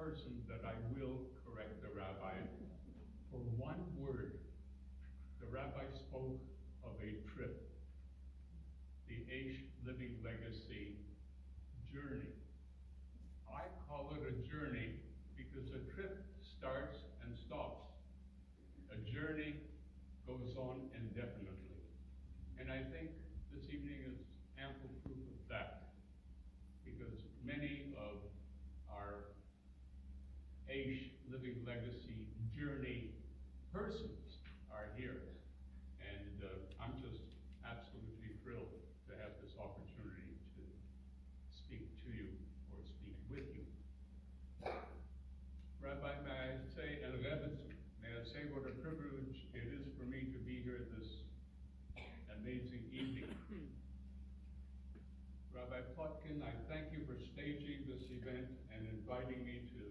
person that I will correct the rabbi for one word. The rabbi spoke of a trip, the Aish Living Legacy journey. I call it a journey because a trip starts and stops. A journey goes on indefinitely. And I think this evening is ample proof of that, because many of our Aish Living Legacy journey persons are here. And I'm just absolutely thrilled to have this opportunity to speak to you or speak with you. Rabbi, may I say, and may I say what a privilege it is for me to be here this amazing evening. Rabbi Plotkin, I thank you for staging this event and inviting me to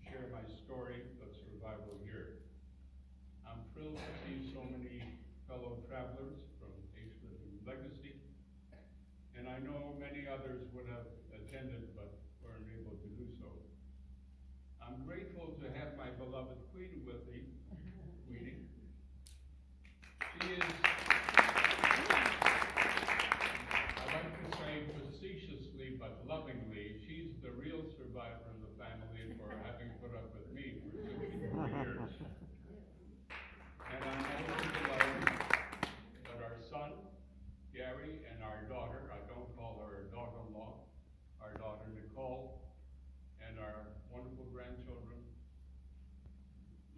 share my story of survival here. I'm thrilled to see so many fellow travelers from Aish Living Legacy, and I know many others would have attended but weren't able to do so. I'm grateful to have my beloved Queen with me. Queenie. She is, I like to say facetiously but lovingly, she's the real survivor in the family for having put up with me for 64 years. And I'm also delighted that our son, Gary, and our daughter, I don't call her daughter-in-law, our daughter Nicole, and our wonderful grandchildren,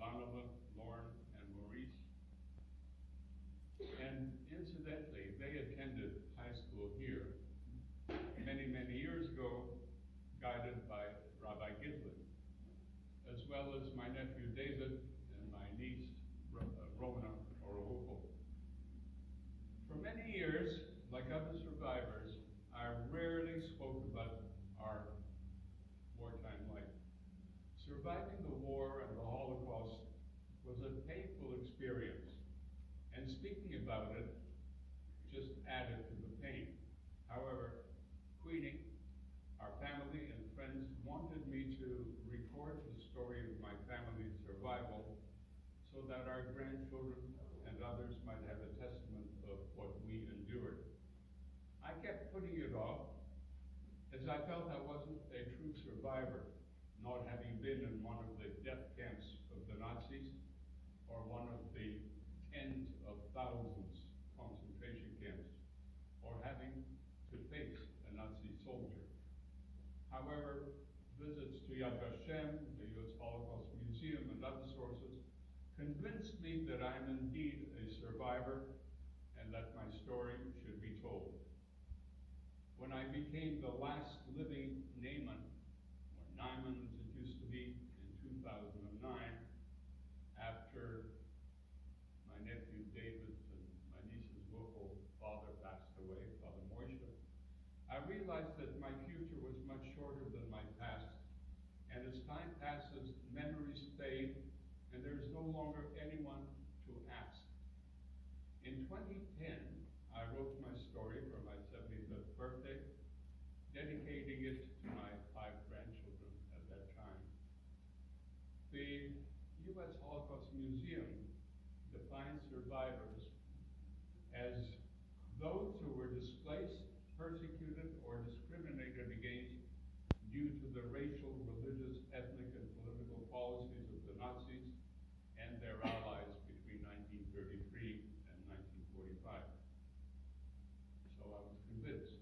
Lanova, Lauren, and Maurice. And incidentally, they attended high school here many, many years ago, guided by Rabbi Gulag, as well as my nephew David and my niece Rona Orohoko. For many years, like other survivors, I rarely spoke about our wartime life. Surviving the war and the Holocaust was a painful experience, and speaking about it just added to the pain. However, Queenie, our family and friends wanted me to record the story of my family's survival so that our grandchildren and others might have a testament of what we endured. I kept putting it off as I felt I wasn't a true survivor, not having been in one of the death camps of the Nazis or one of the tens of thousands concentration camps, or having to face a Nazi soldier. However, visits to Yad Vashem, the U.S. Holocaust Museum, and other sources convinced me that I'm indeed a survivor and that my story should be told. When I became the last living Nayman, or Nayman as it used to be, in 2009, after my nephew David's and my niece's Wuchel father passed away, Father Moishe, I realized that my future was much shorter than my past, and as time passes, memories fade, and there's no longer anyone to ask. In 2010, I wrote my story for my 75th birthday, dedicating it to my 5 grandchildren at that time. The U.S. Holocaust Museum defines survivors as those who were displaced, persecuted, or discriminated against due to the racial, religious, ethnic, and political policies of the Nazis and their allies between 1933 and 1945. So I was convinced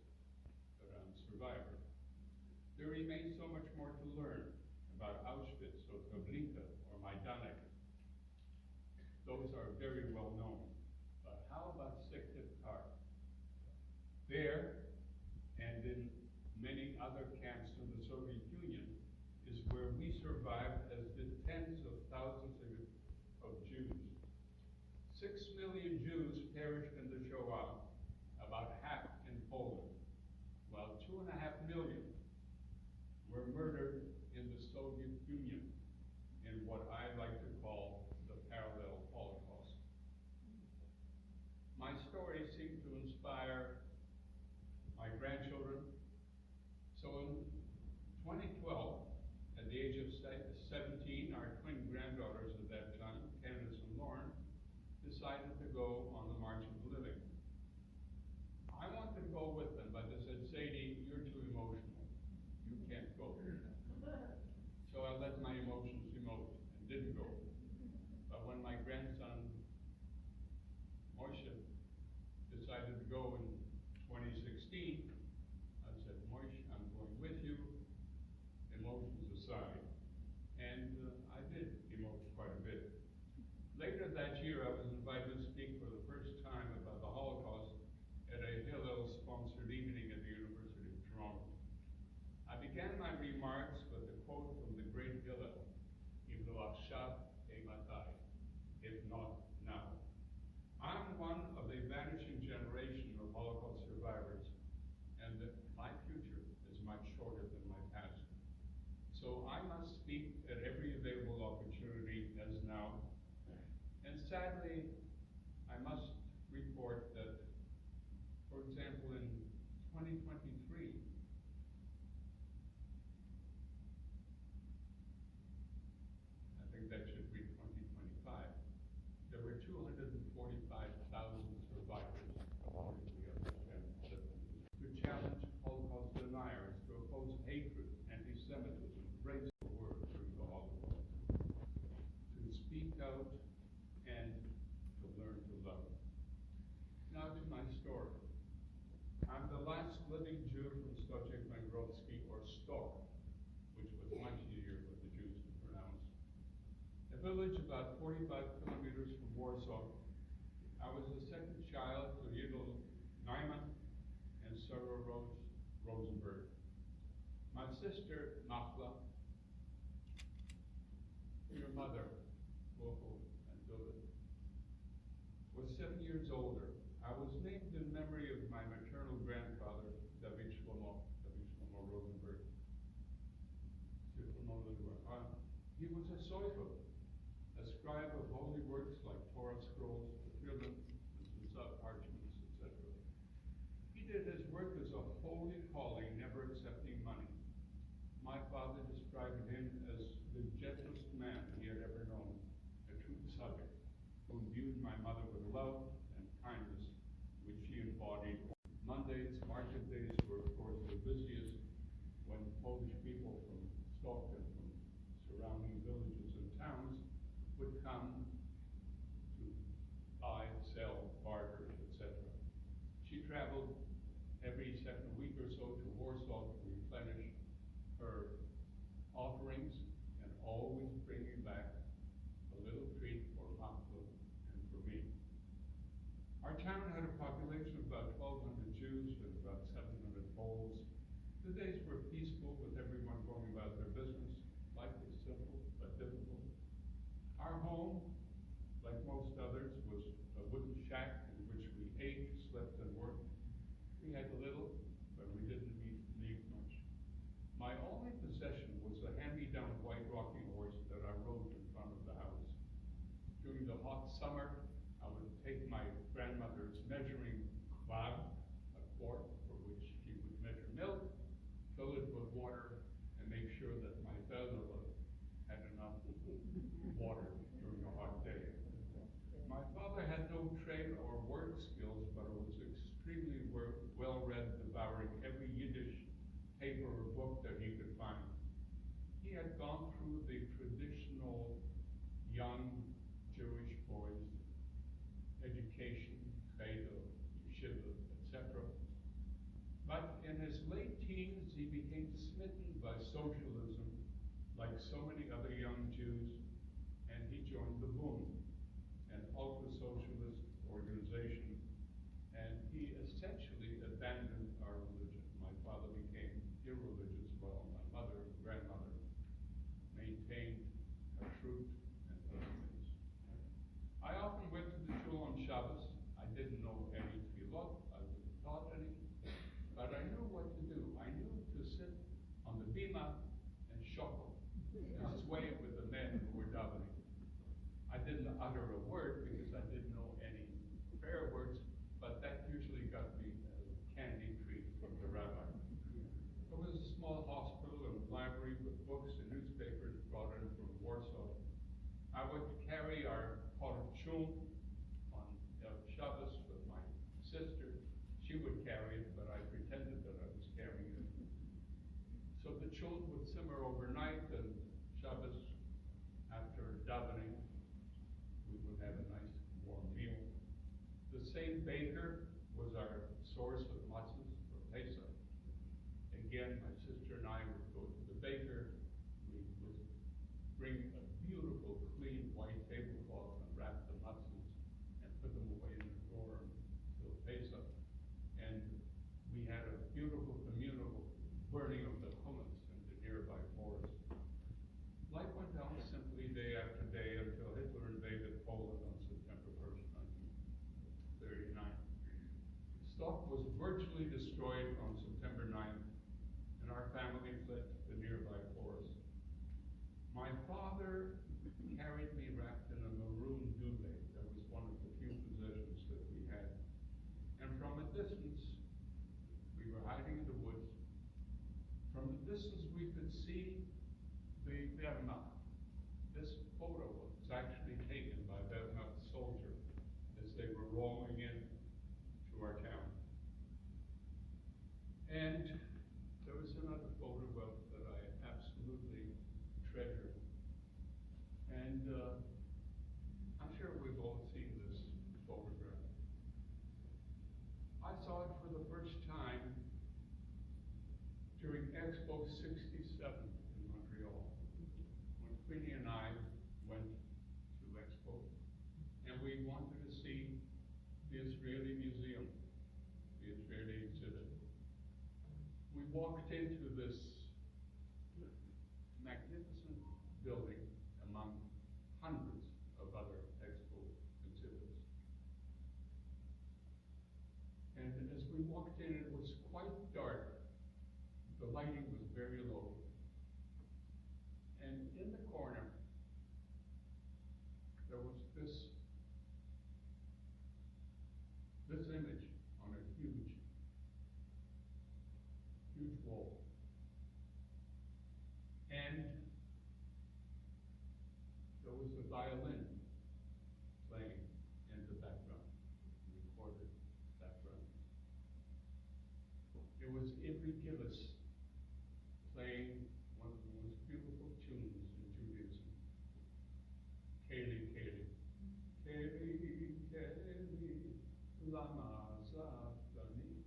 that I'm a survivor. There remains so much more to learn about Auschwitz or Treblinka or Majdanek. Those are very well known. But how about Syktyvkar? There, and in many other camps in the Soviet Union, is where we survived as did tens of thousands of Jews. 6 million Jews perished in the Shoah, about half in Poland, while 2.5 million were murdered in the Soviet Union in what I like to call the parallel Holocaust. My story seemed to inspire my grandchildren. So in 2012, at the age of 6, sadly, I must report that, for example, in 2023, I think that should be 2025, there were 245,000 survivors, according to the understanding, to challenge Holocaust deniers, to oppose hatred, anti-Semitism, racial war during the Holocaust, to speak out and to learn to love. Now to my story. I'm the last living Jew from Stoczek-Węgrowski, or Stok, which was much easier for the Jews to pronounce. A village about 45 kilometers from Warsaw. I was the second child to Yidel Nayman and Sarah Rose Rosenberg. My sister, Nachla, your mother, Wokel and Dulin, was 7 years older. I was named in memory of my maternal grandfather, David Shlomo Rosenberg. He was a soifer, a scribe of holy works like Torah scrolls, tefillin, and parchments, etc. He did his work as a holy calling, never accepting money. My father described him as the gentlest man he had ever known, a true tzaddik, who imbued my mother with love and kindness, which she embodied. Mondays, market days were, of course, the busiest, when Polish people from Stockton, from surrounding villages and towns, would come to buy, sell, barter, etc. She traveled every second week or so to Warsaw to replenish her offerings and always bringing back a little treat for Makla and for me. Our town had a population of about 1,200 Jews and about 700 Poles. The days were peaceful, with everyone going about their business. Life was simple but difficult. Our home, like most others, was a wooden shack in which we ate, slept, and worked. We had little, but we didn't need much. My only possession was a hand-me-down white rocking horse that I rode in front of the house. During the hot summer, I would take my grandmother's measuring Gulag, a quart for which she would measure milk, fill it with water, and make sure that my Velula had enough water during a hot day. My father had no trade or work skills, but was extremely well-read, devouring every Yiddish paper or book that he could find. He had gone through the traditional young Jewish boys' education, cheder, yeshiva, etc. But in his late teens, he became smitten by socialism, like so many other young Jews, and he joined the Bund, an ultra-socialist organization, and he essentially abandoned our religion. My father became irreligious, while my mother and grandmother maintained a truth and other things. I often went to the shul on Shabbos. I didn't know any tefillot, I wasn't taught any, but I knew what to do. I knew to sit on the bima and shuffle and sway with the men who were davening. I didn't utter a word because I didn't know any prayer words, but that usually got me a candy treat from the rabbi. There was a small hospital and library with books and newspapers brought in from Warsaw. I would carry our pot of chum on Shabbos with my sister. She would carry it, but I pretended that I was carrying it. So the chum would simmer overnight, and Shabbos, after davening, we would have a nice warm meal. The same baker was our source of matzahs for Pesach. Again, my sister and I would go to the baker. We would bring a beautiful, clean white tablecloth and wrap the matzahs and put them away in the drawer until Pesach. And we had a beautiful communal burning of the hummus in the nearby forest. Life went on simply day after day until Hitler invaded Poland on September 1st, 1939. Stock was virtually destroyed on September 9th, and our family fled to the nearby forest. My father carried me wrapped in a maroon duvet that first time during Expo 67 in Montreal, when Queenie and I went to Expo, and we wanted to see the Israeli Museum, the Israeli exhibit. We walked into this magnificent building among hundreds of other Expo exhibits. And as we walked in, it was quite dark. The lighting was very low. And in the corner, there was this image on a huge wall. And there was a violin playing in the background, recorded background. It was Ivry Gillis playing one of the most beautiful tunes in Judaism. Keli, Keli. Keli, Keli, lama sabachthani.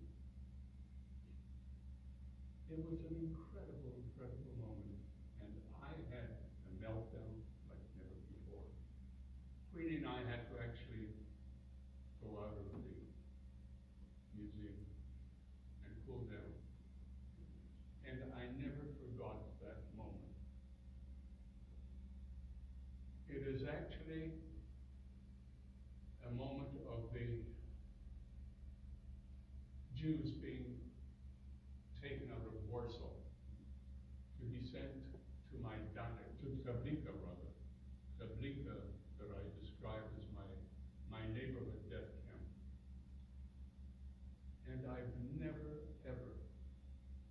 It was an incredible, incredible moment. And I had a meltdown like never before. Queenie and I had to actually go out of the museum and cool down. And I never forgot that moment. It is actually a moment of the Jews being taken out of Warsaw to be sent to Treblinka rather. Treblinka, that I described as my neighborhood death camp. And I've never, ever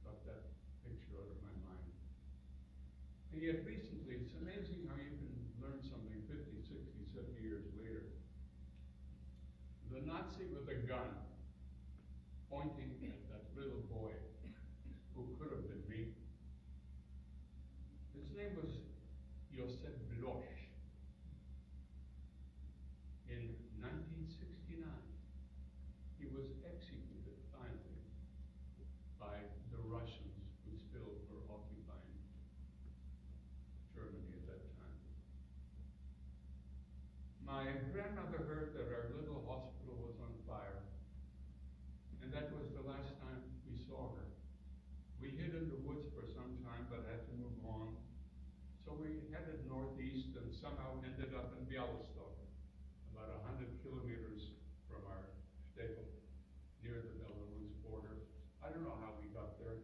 got that picture out of my mind. And yet recently, it's amazing how you can learn something 50, 60, 70 years later. The Nazi with a gun pointing at that little boy who could have been me. His name was Josef Bloch. In 1969, he was executed finally by the Russians who still were occupying Germany at that time. My grandmother heard that our little hospital was on fire, and that was the last time we saw her. We hid in the woods for some time, but had to move on. So we headed northeast and somehow ended up in Białystok, about 100 kilometers from our shtetl, near the Belarus border. I don't know how we got there.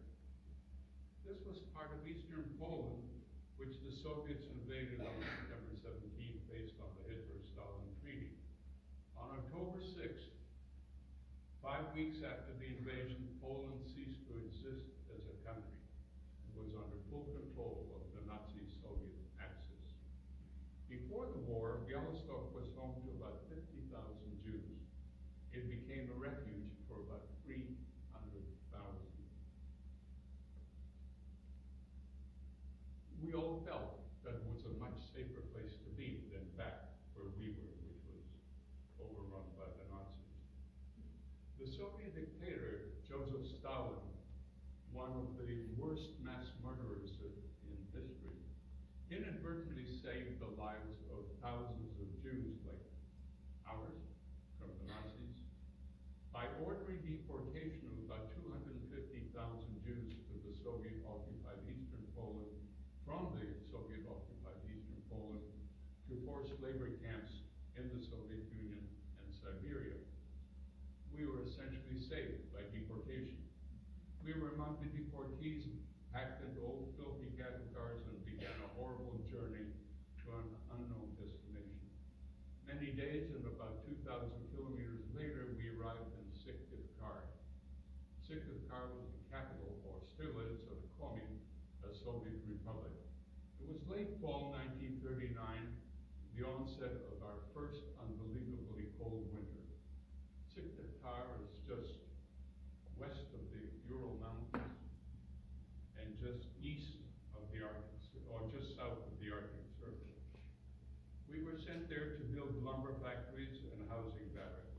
This was part of eastern Poland, which the Soviets invaded on September 17th based on the Hitler-Stalin Treaty. On October 6th, 5 weeks after the invasion, Poland ceased to exist as a country. It was under full control of the Nazi-Soviet axis. Before the war, Białystok was home to about 50,000 Jews. It became a refuge for about 300,000. We all felt that it was a much safer place to be than back where we were, which was overrun by the Nazis. The Soviet dictator, Joseph Stalin, one of the worst mass murderers in history, inadvertently saved the lives of thousands of Jews like ours from the Nazis by ordering deportation of about 250,000 Jews to the Soviet-occupied eastern Poland, from the Soviet-occupied eastern Poland, to forced labor camps in the Soviet Union and Siberia. We were essentially saved by deportation. We were among the deportees packed into old filthy cattle cars and began a horrible journey to an unknown destination. Many days and about 2,000 kilometers later, we arrived in Syktyvkar. Syktyvkar was the capital, or still is, of Komi, a Soviet republic. It was late fall 1939, the onset of our first unbelievably cold winter. Syktyvkar is just west of the Ural Mountains and just east of the Arctic, or just south of the Arctic Circle. We were sent there to build lumber factories and housing barracks.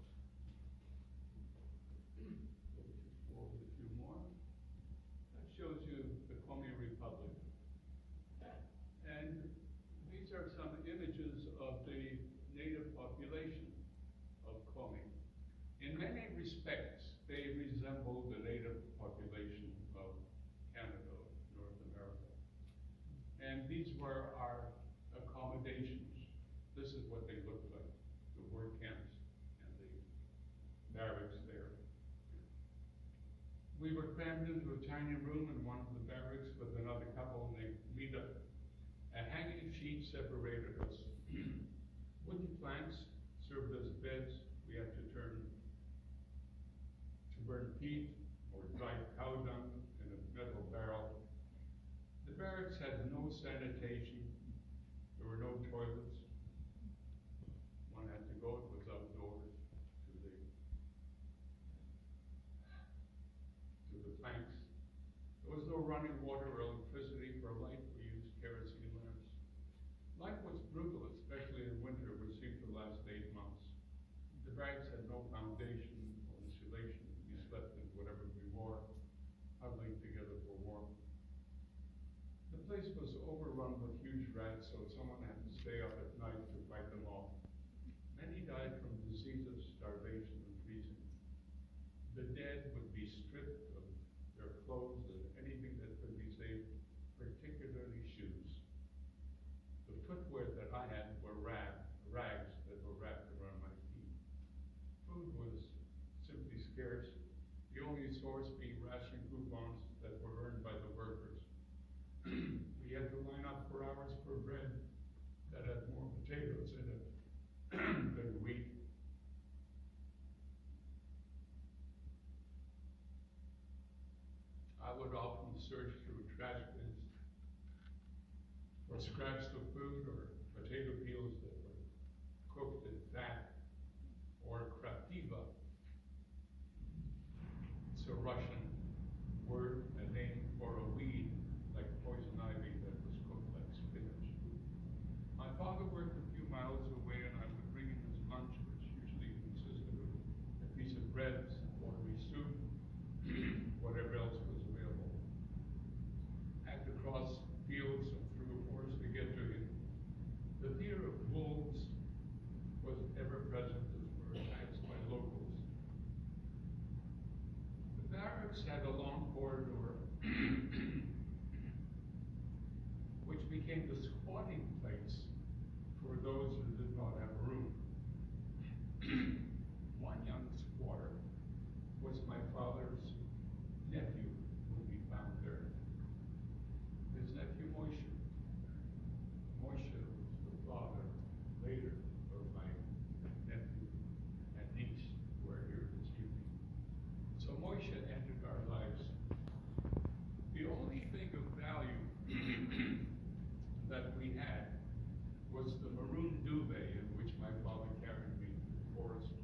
were our accommodations. This is what they looked like, the war camps and the barracks there. We were crammed into a tiny room in one of the barracks with another couple, and they meet up. A hanging sheet separated us. Wooden planks served as beds. We had to burn peat or dry cow dung in a metal barrel. The barracks had no sanitation. There were no toilets. One had to go, it was outdoors to the planks. There was no running water or electricity for light. We used kerosene lamps. Life was brutal, especially in winter, which seemed to last 8 months. The barracks had no foundation or insulation. We slept in whatever we wore, huddling together for warmth. The place was overrun with huge rats, so someone had to stay up at night to fight them off. Many died from diseases, starvation, and freezing. The dead would be stripped of their clothes and anything that could be saved, particularly shoes. The footwear that I had were rags that were wrapped around my feet. Food was simply scarce, the only source being ration coupons that were earned by the workers. We had to line up for hours for bread that had more potatoes in it than wheat. I would often search through trash bins for scraps of food or potato peels that were cooked in fat, or krativa. It's a Russian word, a name for a weed like poison ivy that was cooked like spinach. My father worked a few miles away, and I would bring him his lunch, which usually consisted of a piece of bread, some watery soup, whatever else was available. I had to cross fields and through forests to get to him. The fear of wolves was ever present as were attacks by locals. The barracks had a long corridor which became the squatting place for those who did not have room. One young squatter was my father's nephew whom we found there. His nephew Moshe. Moshe was the father later of my nephew and niece who are here this evening. So Moshe entered our lives. The only thing of value that we had was the maroon duvet in which my father carried me to the forest,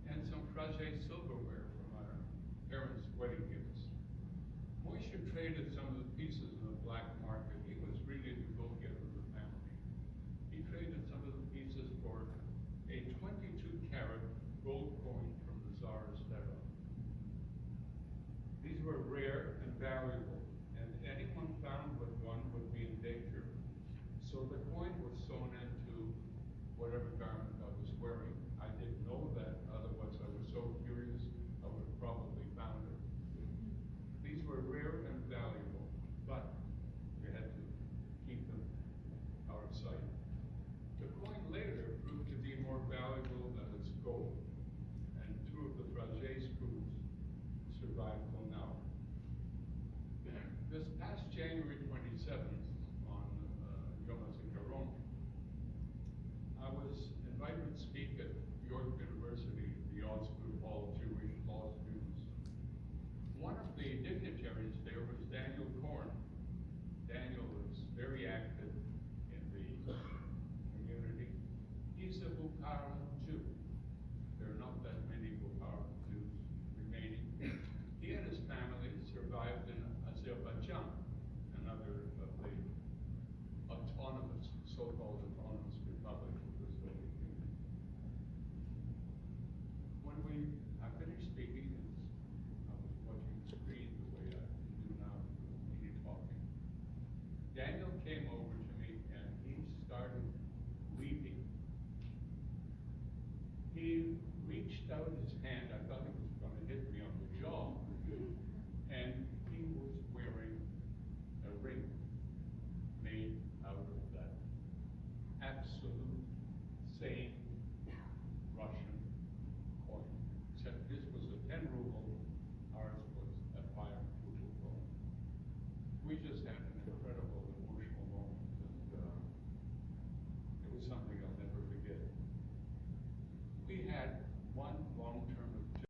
and some fragile silverware from our parents' wedding gifts. Moshe traded some of the pieces in the black market. He was really the go-getter of the family. He traded some of the pieces for a 22-carat gold coin from the Tsar's era. These were rare and valuable, and anyone found with one would be in danger. So the coin was sewn into whatever garment I was wearing. I didn't know that, otherwise I was so curious I would have probably found it. These were rare and valuable, but we had to keep them out of sight. The coin later proved to be more valuable than its gold. out of that absolute same